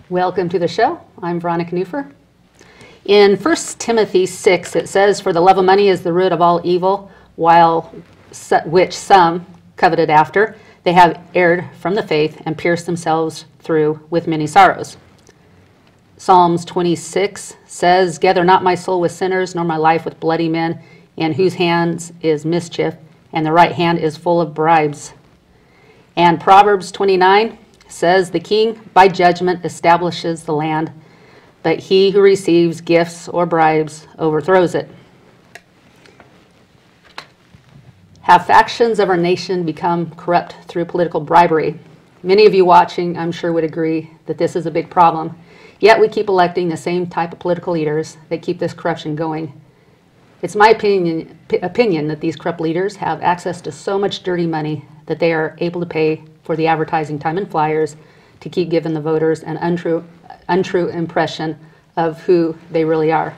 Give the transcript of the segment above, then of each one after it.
Welcome to the show. I'm Veronica Newfer. In 1 Timothy 6, it says, "For the love of money is the root of all evil, which some coveted after. They have erred from the faith and pierced themselves through with many sorrows." Psalms 26 says, "Gather not my soul with sinners, nor my life with bloody men, in whose hands is mischief, and the right hand is full of bribes." And Proverbs 29 says, "The king by judgment establishes the land, but he who receives gifts or bribes overthrows it." Have factions of our nation become corrupt through political bribery? Many of you watching, I'm sure, would agree that this is a big problem. Yet we keep electing the same type of political leaders that keep this corruption going. It's my opinion that these corrupt leaders have access to so much dirty money that they are able to pay for the advertising time and flyers to keep giving the voters an untrue impression of who they really are.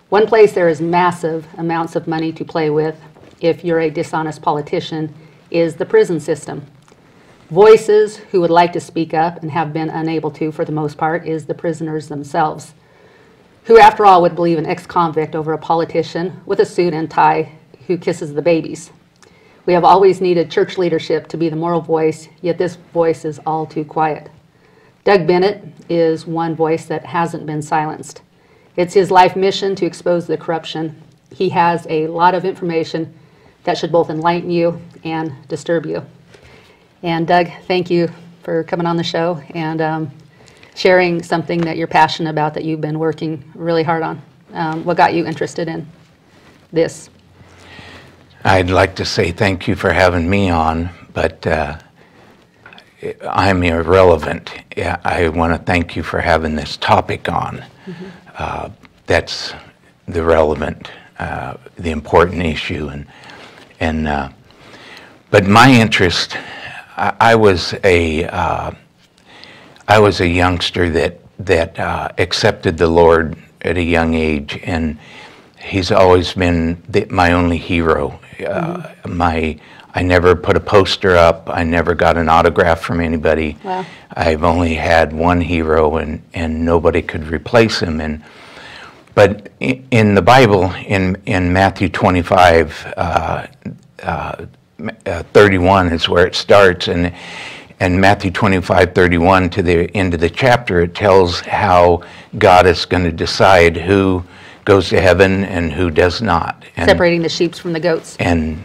One place there is massive amounts of money to play with if you're a dishonest politician is the prison system. Voices who would like to speak up and have been unable to for the most part is the prisoners themselves. Who, after all, would believe an ex-convict over a politician with a suit and tie who kisses the babies? We have always needed church leadership to be the moral voice, yet this voice is all too quiet. Doug Bennett is one voice that hasn't been silenced. It's his life mission to expose the corruption. He has a lot of information that should both enlighten you and disturb you. And Doug, thank you for coming on the show and sharing something that you're passionate about, that you've been working really hard on. What got you interested in this? I'd like to say thank you for having me on, but I'm irrelevant. I want to thank you for having this topic on. That's the relevant, the important issue, but my interest. I was a youngster that accepted the Lord at a young age, and He's always been my only hero. I never put a poster up. I never got an autograph from anybody. Wow. I've only had one hero, and nobody could replace him. But in the Bible, in Matthew 25, 31 is where it starts, and Matthew 25:31 to the end of the chapter, it tells how God is going to decide who goes to heaven and who does not, Separating the sheep from the goats. And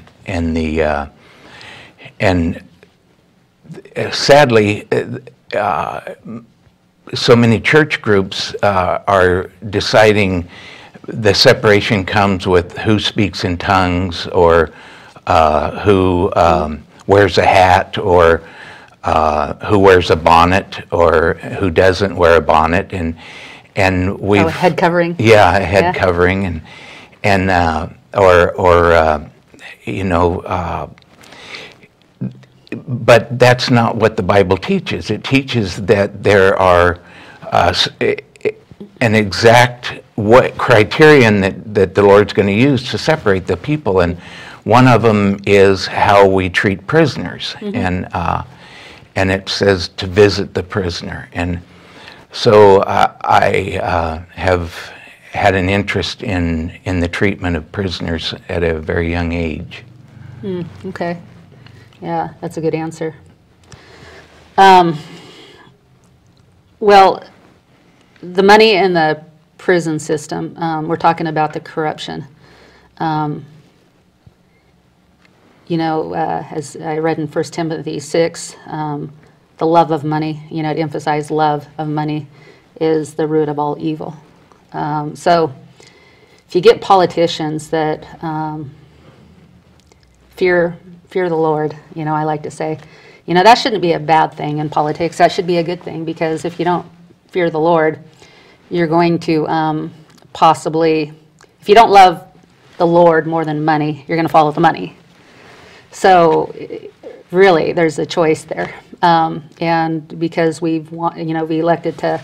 sadly, so many church groups are deciding the separation comes with who speaks in tongues, or who wears a hat, or who wears a bonnet, or who doesn't wear a bonnet, and we've a head covering. Yeah, a head covering, but that's not what the Bible teaches. It teaches that there are an exact criterion that the Lord's going to use to separate the people, and one of them is how we treat prisoners, and it says to visit the prisoner. And so I have had an interest in the treatment of prisoners at a very young age. Okay. Yeah, that's a good answer. Well, the money in the prison system, we're talking about the corruption. As I read in 1 Timothy 6, the love of money, it emphasized love of money is the root of all evil. So if you get politicians that fear the Lord, I like to say, that shouldn't be a bad thing in politics. That should be a good thing, because if you don't fear the Lord, you're going to possibly, if you don't love the Lord more than money, you're going to follow the money. So really, there's a choice there. And because we elected to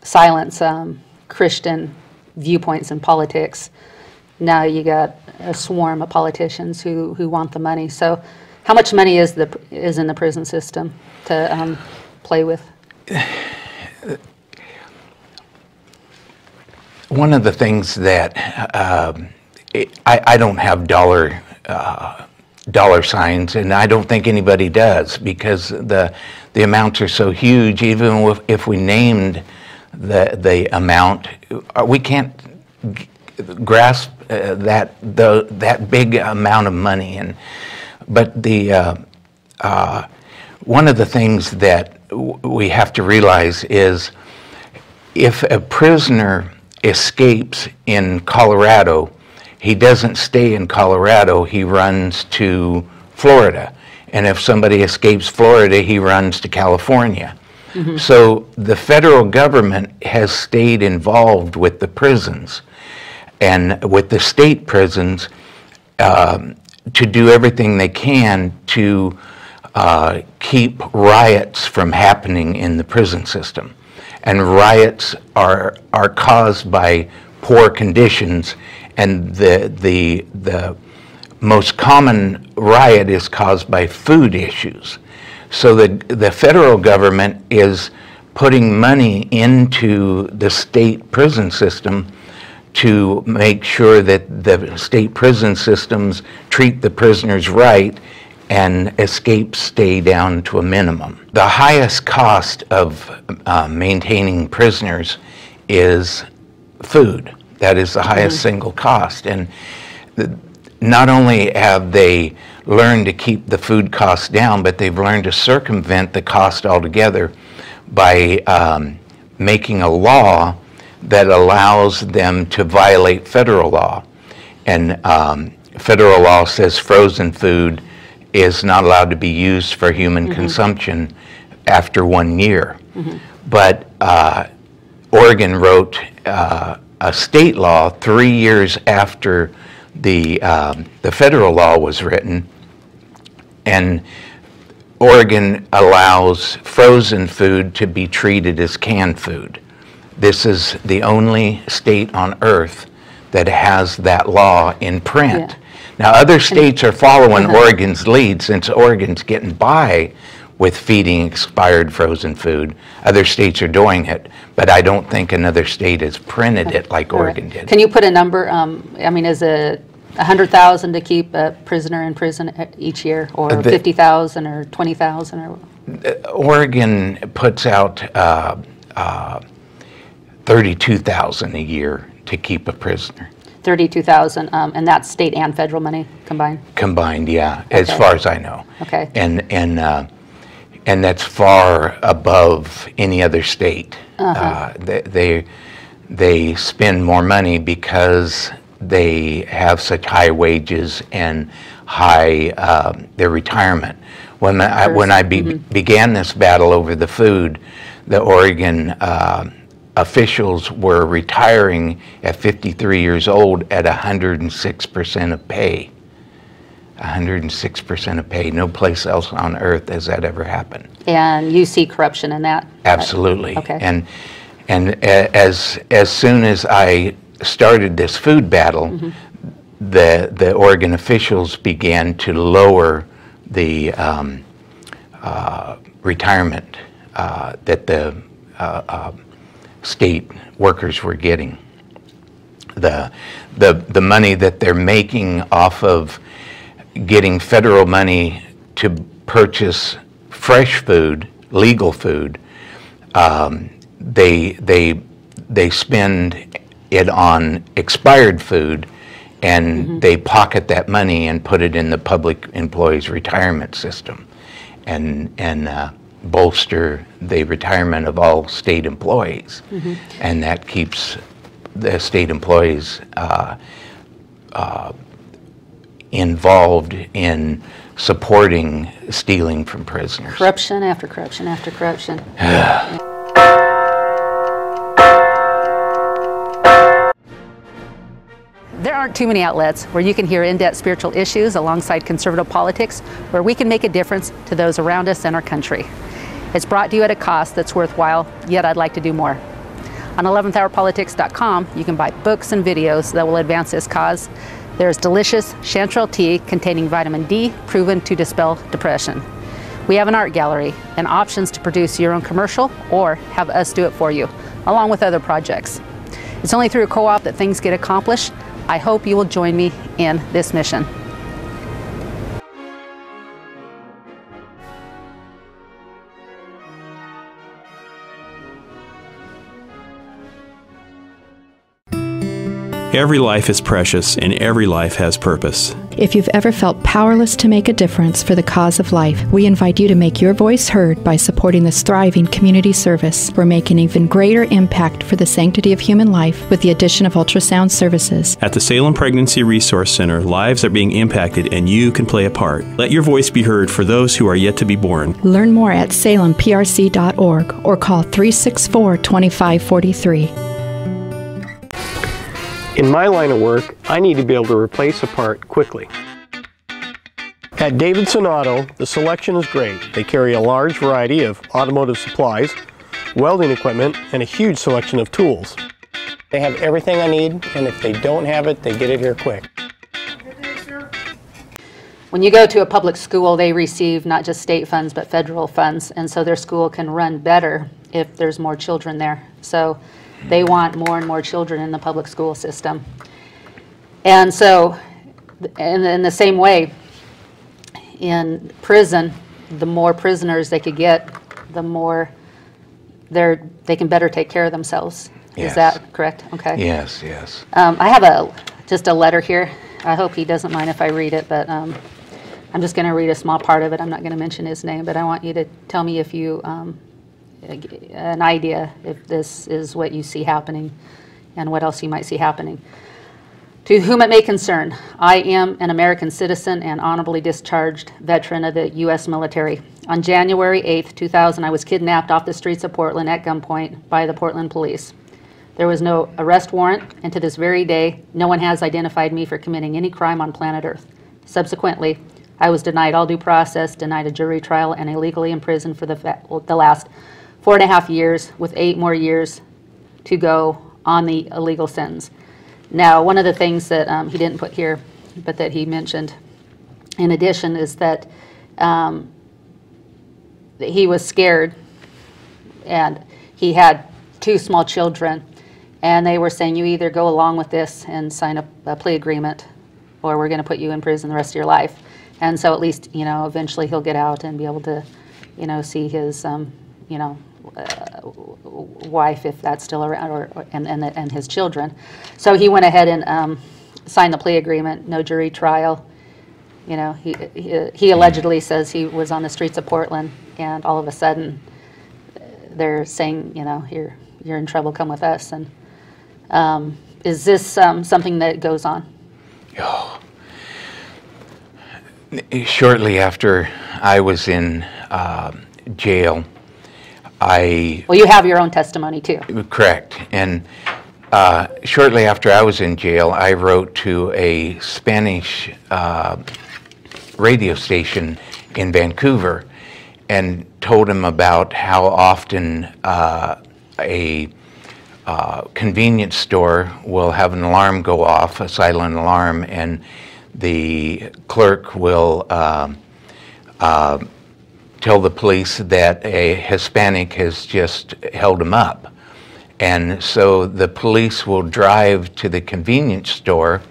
silence Christian viewpoints in politics, now you got a swarm of politicians who want the money. So how much money is in the prison system to play with? one of the things that I don't have dollar signs, and I don't think anybody does, because the amounts are so huge. Even if we named the amount, we can't grasp that big amount of money. But one of the things that we have to realize is, if a prisoner escapes in Colorado, he doesn't stay in Colorado, he runs to Florida. And if somebody escapes Florida, he runs to California. Mm-hmm. So the federal government has stayed involved with the prisons and with the state prisons to do everything they can to keep riots from happening in the prison system. And riots are caused by poor conditions, and the most common riot is caused by food issues. So the federal government is putting money into the state prison system to make sure that the state prison systems treat the prisoners right and escapes stay down to a minimum. The highest cost of maintaining prisoners is food. That is the highest single cost. And not only have they learned to keep the food costs down, but they've learned to circumvent the cost altogether by making a law that allows them to violate federal law. And federal law says frozen food is not allowed to be used for human consumption after 1 year. But Oregon wrote a state law 3 years after the federal law was written, and Oregon allows frozen food to be treated as canned food. This is the only state on earth that has that law in print. Yeah. Now, other states are following Oregon's lead, since Oregon's getting by with feeding expired frozen food. Other states are doing it, but I don't think another state has printed it like Oregon did. Can you put a number? I mean, is it 100,000 to keep a prisoner in prison each year, or 50,000 or 20,000? Or Oregon puts out 32,000 a year to keep a prisoner. 32,000, and that's state and federal money combined? Combined, yeah, as far as I know. Okay. And that's far above any other state. They spend more money because they have such high wages and high their retirement. When I began this battle over the food, the Oregon officials were retiring at 53 years old at 106% of pay. 106% of pay. No place else on earth has that ever happened. And you see corruption in that? Absolutely. Okay. And as soon as I started this food battle, the Oregon officials began to lower the retirement that the state workers were getting. The money that they're making off of getting federal money to purchase fresh food, legal food, they spend it on expired food, and they pocket that money and put it in the public employees retirement system, and bolster the retirement of all state employees. And that keeps the state employees involved in supporting stealing from prisoners. Corruption after corruption after corruption. There aren't too many outlets where you can hear in-depth spiritual issues alongside conservative politics, where we can make a difference to those around us and our country. It's brought to you at a cost that's worthwhile, yet I'd like to do more. On 11thhourpolitics.com, you can buy books and videos that will advance this cause. There's delicious chanterelle tea containing vitamin D, proven to dispel depression. We have an art gallery and options to produce your own commercial or have us do it for you, along with other projects. It's only through a co-op that things get accomplished. I hope you will join me in this mission. Every life is precious and every life has purpose. If you've ever felt powerless to make a difference for the cause of life, we invite you to make your voice heard by supporting this thriving community service. We're making an even greater impact for the sanctity of human life with the addition of ultrasound services. At the Salem Pregnancy Resource Center, lives are being impacted and you can play a part. Let your voice be heard for those who are yet to be born. Learn more at salemprc.org or call 364-2543. In my line of work, I need to be able to replace a part quickly. At Davidson Auto, the selection is great. They carry a large variety of automotive supplies, welding equipment, and a huge selection of tools. They have everything I need, and if they don't have it, they get it here quick. When you go to a public school, they receive not just state funds, but federal funds, and so their school can run better if there's more children there. So they want more and more children in the public school system. And so, in the same way, in prison, the more prisoners they could get, the more they can better take care of themselves. Yes. Is that correct? Okay. Yes, yes. I have just a letter here. I hope he doesn't mind if I read it, but I'm just going to read a small part of it. I'm not going to mention his name, but I want you to tell me if you an idea if this is what you see happening and what else you might see happening. To whom it may concern, I am an American citizen and honorably discharged veteran of the U.S. military. On January 8th, 2000, I was kidnapped off the streets of Portland at gunpoint by the Portland police. There was no arrest warrant, and to this very day, no one has identified me for committing any crime on planet Earth. Subsequently, I was denied all due process, denied a jury trial, and illegally imprisoned for the last 4.5 years, with 8 more years to go on the illegal sentence. Now, one of the things that he didn't put here, but that he mentioned in addition, is that he was scared, and he had 2 small children, and they were saying, you either go along with this and sign a plea agreement, or we're going to put you in prison the rest of your life. And so at least, eventually he'll get out and be able to, see his, wife, if that's still around, and his children. So he went ahead and signed the plea agreement, no jury trial. He allegedly says he was on the streets of Portland, and all of a sudden they're saying, you're in trouble, come with us. And is this something that goes on? Oh. Shortly after I was in jail, Well, you have your own testimony too. Correct. And shortly after I was in jail, I wrote to a Spanish radio station in Vancouver and told them about how often a convenience store will have an alarm go off, a silent alarm, and the clerk will tell the police that a Hispanic has just held him up. And so the police will drive to the convenience store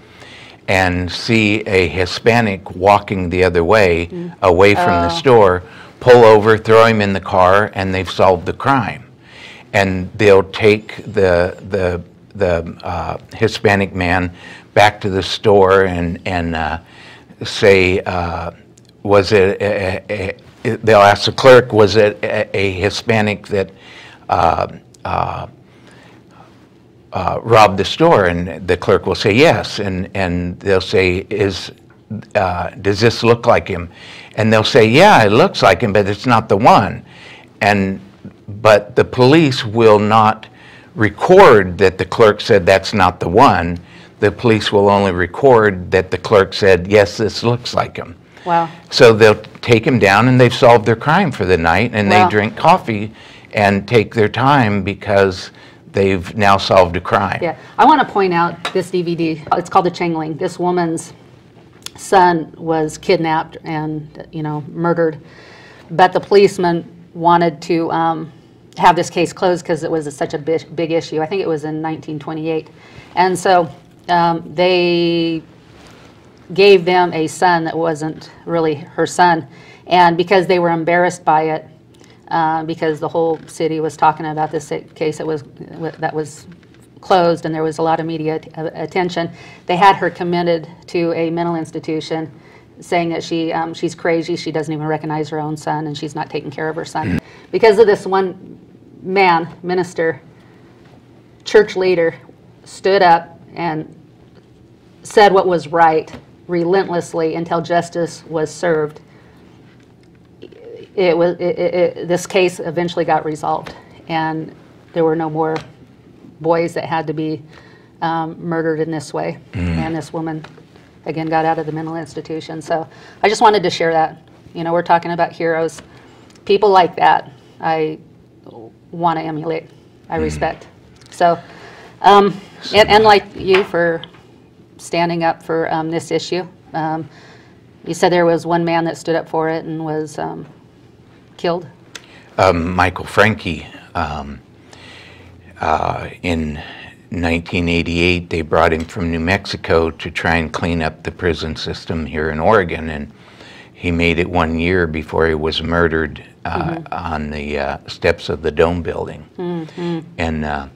and see a Hispanic walking the other way, away from the store, pull over, throw him in the car, and they've solved the crime. And they'll take the Hispanic man back to the store and say, was it they'll ask the clerk, was it a Hispanic that robbed the store? And the clerk will say yes, and they'll say, does this look like him? And they'll say, yeah, it looks like him, but it's not the one. But the police will not record that the clerk said that's not the one. The police will only record that the clerk said, yes, this looks like him. Wow. So they'll take him down and they've solved their crime for the night, and they drink coffee and take their time because they've now solved a crime. Yeah, I want to point out this DVD. It's called The Changeling. This woman's son was kidnapped and, murdered but the policeman wanted to have this case closed because it was such a big issue. I think it was in 1928. And so they gave them a son that wasn't really her son. And because they were embarrassed by it, because the whole city was talking about this case that was closed and there was a lot of media attention, they had her committed to a mental institution, saying that she's crazy, she doesn't even recognize her own son, and she's not taking care of her son. Because of this one man, minister, church leader, stood up and said what was right relentlessly until justice was served. This case eventually got resolved, and there were no more boys that had to be murdered in this way. And this woman, again, got out of the mental institution. So I just wanted to share that. You know, we're talking about heroes. People like that I want to emulate, I respect. So, and like you for standing up for this issue. You said there was one man that stood up for it and was killed? Michael Franke. In 1988, they brought him from New Mexico to try and clean up the prison system here in Oregon, and he made it 1 year before he was murdered on the steps of the Dome building. And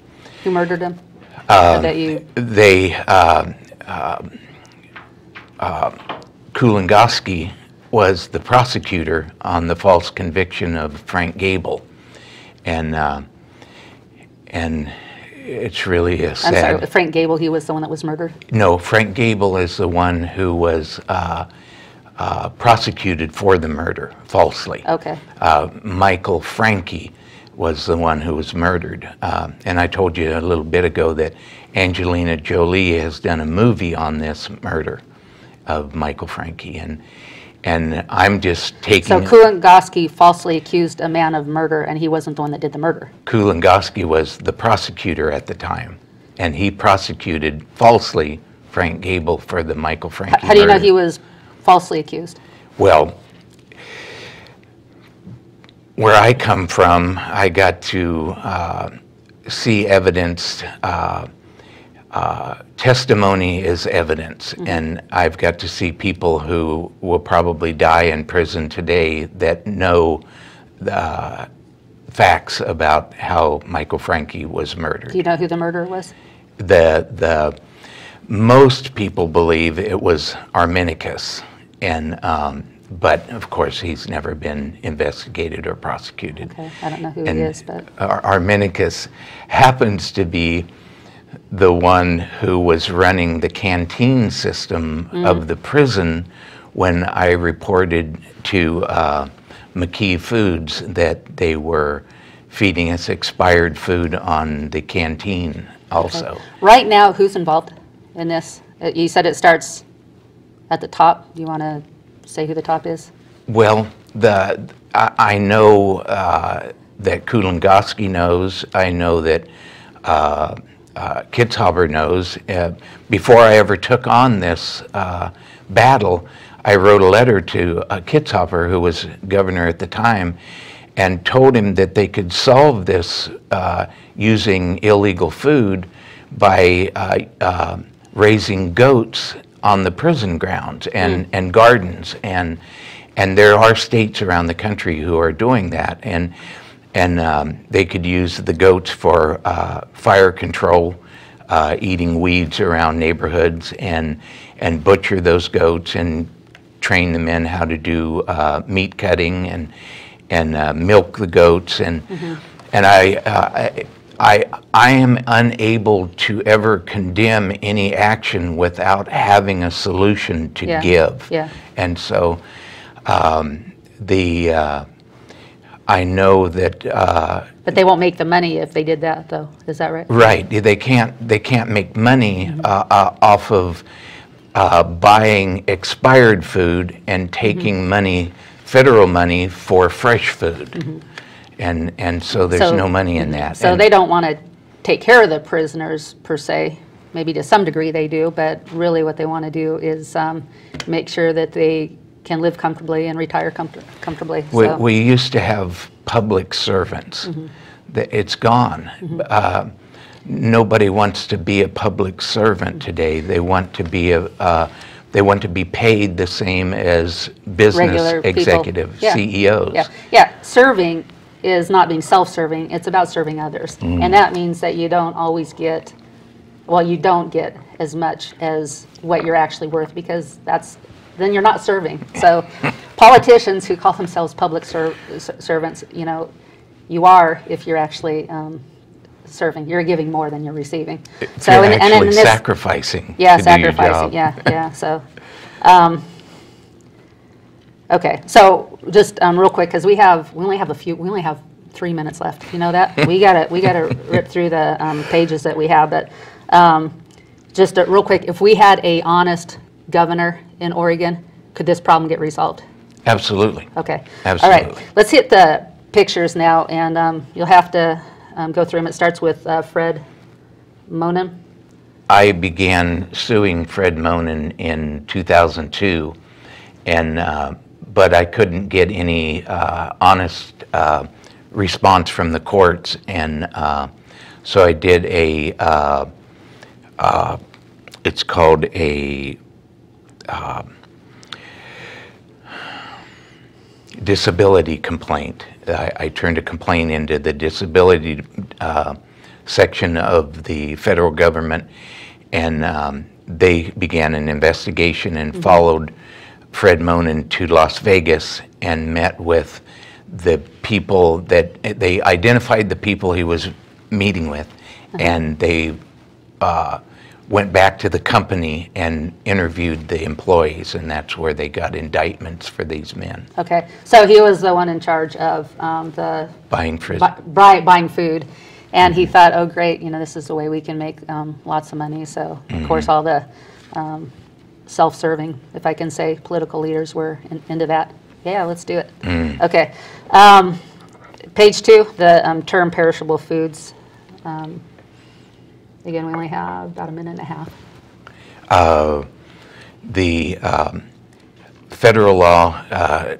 who murdered him? That you... Kulongoski was the prosecutor on the false conviction of Frank Gable, and it's really a sad... I'm sorry, Frank Gable, he was the one that was murdered? No, Frank Gable is the one who was prosecuted for the murder falsely. Okay. Michael Franke was the one who was murdered. And I told you a little bit ago that Angelina Jolie has done a movie on this murder of Michael Franke. And I'm just taking... So Kulongoski falsely accused a man of murder, and he wasn't the one that did the murder? Kulongoski was the prosecutor at the time, and he prosecuted falsely Frank Gable for the Michael Franke murder. How do you know he was falsely accused? Well, where I come from, I got to see evidence. Testimony is evidence, and I've got to see people who will probably die in prison today that know the facts about how Michael Franke was murdered. Do you know who the murderer was? Most people believe it was Arminicus, and but of course he's never been investigated or prosecuted. Okay, I don't know who he is, but Arminicus happens to be the one who was running the canteen system of the prison when I reported to McKee Foods that they were feeding us expired food on the canteen also. Okay. Right now, who's involved in this? You said it starts at the top. Do you want to say who the top is? Well, I know that Kulongoski knows. I know that Kitzhaber knows. Before I ever took on this battle, I wrote a letter to Kitzhaber, who was governor at the time, and told him that they could solve this using illegal food by raising goats on the prison grounds and gardens, and there are states around the country who are doing that, and they could use the goats for fire control, eating weeds around neighborhoods, and butcher those goats and train the men how to do meat cutting and milk the goats, and I am unable to ever condemn any action without having a solution to give. Yeah. And so I know that. But they won't make the money if they did that, though. Is that right? Right. They can't make money off of buying expired food and taking money, federal money, for fresh food. And so there's no money in that. So they don't want to take care of the prisoners per se. Maybe to some degree they do, but really what they want to do is make sure that they can live comfortably and retire comfortably. We used to have public servants. It's gone. Nobody wants to be a public servant today. They want to be they want to be paid the same as business Regular people. executives, Yeah. CEOs. Yeah, serving is not being self-serving, it's about serving others. And that means that you don't always get, well, you don't get as much as what you're actually worth, because then you're not serving. So politicians who call themselves public servants, you know, you are if you're actually serving. You're giving more than you're receiving. So you're actually sacrificing. Yeah, to sacrificing. do your job. Yeah. So, okay. So just real quick, because we only have 3 minutes left. You know that we gotta rip through the pages that we have. But just real quick, if we had a honest governor in Oregon, could this problem get resolved? Absolutely. Okay. Absolutely. All right. Let's hit the pictures now, and you'll have to go through them. It starts with Fred Monin. I began suing Fred Monin in 2002, but I couldn't get any honest response from the courts, and so I did it's called a disability complaint. I turned a complaint into the disability section of the federal government, and they began an investigation and followed Fred Monin to Las Vegas and met with the people that they identified the people he was meeting with, and they went back to the company and interviewed the employees, and that's where they got indictments for these men. Okay, so he was the one in charge of the Buying buying food, and he thought, oh great, you know, this is the way we can make lots of money. So of course all the self-serving, if I can say, political leaders were into that. Yeah, let's do it. Okay, page 2, the term perishable foods. Again, we only have about a minute and a half. The federal law,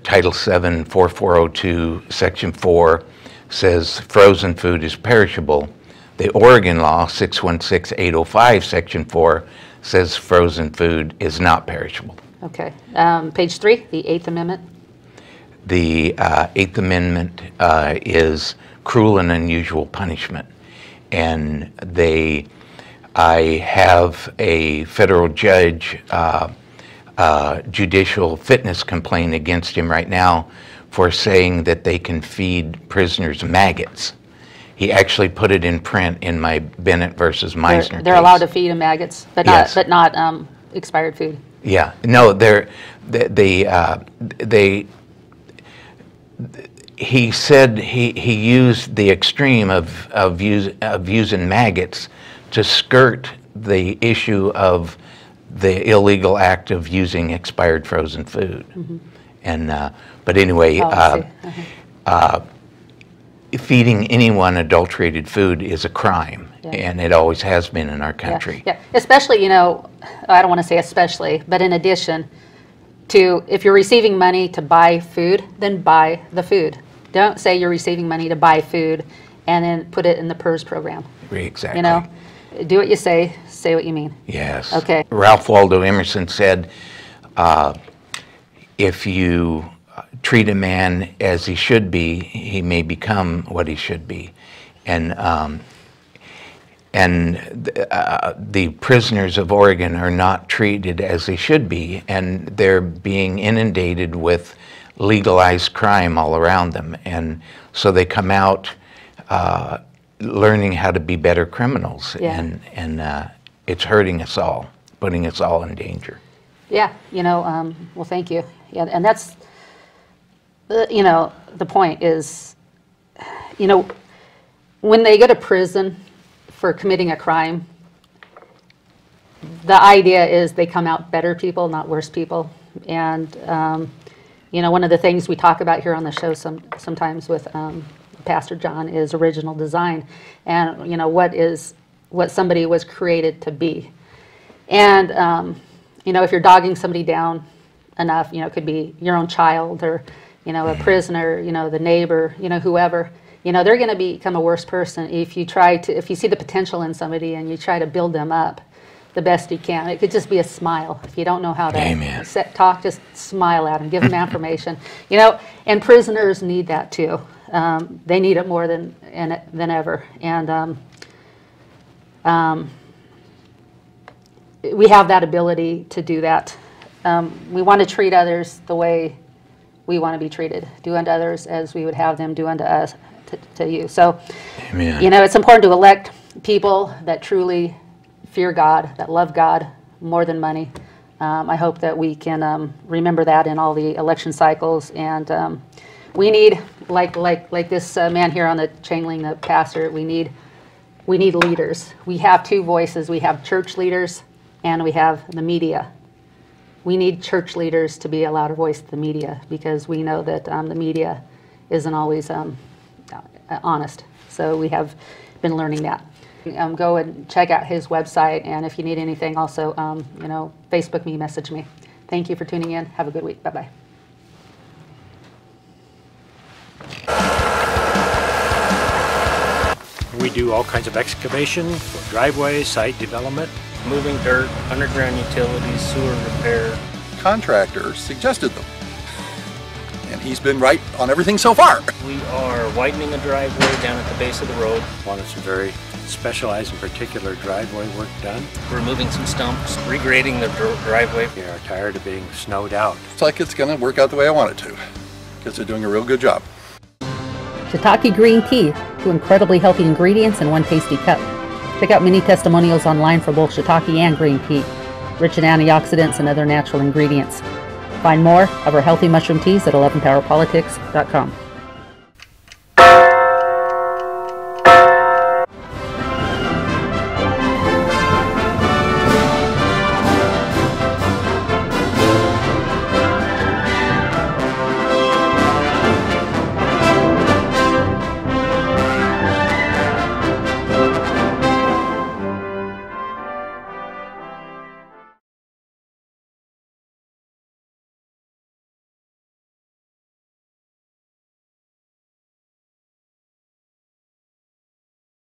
Title 7, 4402, Section 4, says frozen food is perishable. The Oregon law, 616805, Section 4, says frozen food is not perishable. Okay. Page 3, the 8th Amendment. The 8th Amendment is cruel and unusual punishment. And I have a federal judge judicial fitness complaint against him right now for saying that they can feed prisoners maggots. He actually put it in print in my Bennett versus Meisner They're case. allowed to feed them maggots, but Yes. not expired food. Yeah, no, he said he used the extreme of using maggots to skirt the issue of the illegal act of using expired frozen food. And but anyway, feeding anyone adulterated food is a crime, and it always has been in our country. Yeah, especially, you know, I don't want to say especially, but in addition to, if you're receiving money to buy food, then buy the food. Don't say you're receiving money to buy food and then put it in the PERS program. Exactly. You know, do what you say what you mean. Yes. Okay. Ralph Waldo Emerson said, if you treat a man as he should be, he may become what he should be. And the prisoners of Oregon are not treated as they should be, and they're being inundated with legalized crime all around them. And so they come out learning how to be better criminals, and it's hurting us all, putting us all in danger. Yeah, you know, well, thank you. Yeah, and that's, you know, the point is, you know, when they go to prison for committing a crime, the idea is they come out better people, not worse people. And, you know, one of the things we talk about here on the show sometimes with Pastor John is original design, and, you know, what somebody was created to be. And, you know, if you're dogging somebody down enough, you know, it could be your own child or, you know, a prisoner, you know, the neighbor, you know, whoever, you know, they're going to become a worse person if you see the potential in somebody and you try to build them up the best you can. It could just be a smile. If you don't know how to talk, just smile at them, give them affirmation. You know, and prisoners need that too. They need it more than ever. And we have that ability to do that. We want to treat others the way we want to be treated. Do unto others as we would have them do unto us, to you. So, Amen. you know, it's important to elect people that truly fear God, that love God more than money. I hope that we can remember that in all the election cycles. And we need, like this man here on the chain link, the pastor, we need leaders. We have two voices. We have church leaders and we have the media. We need church leaders to be a louder voice to the media, because we know that the media isn't always honest. So we have been learning that. Go and check out his website, and if you need anything, also, you know, Facebook me, message me. Thank you for tuning in. Have a good week. Bye-bye. We do all kinds of excavation for driveways, site development, moving dirt, underground utilities, sewer repair. Contractor suggested them, and he's been right on everything so far. We are widening a driveway down at the base of the road. wanted some very specialized and particular driveway work done. Removing some stumps, regrading the driveway. We are tired of being snowed out. It's like it's going to work out the way I want it to, because they're doing a real good job. Shiitake green tea, 2 incredibly healthy ingredients in 1 tasty cup. Pick out many testimonials online for both shiitake and green tea, rich in antioxidants and other natural ingredients. Find more of our healthy mushroom teas at 11powerpolitics.com.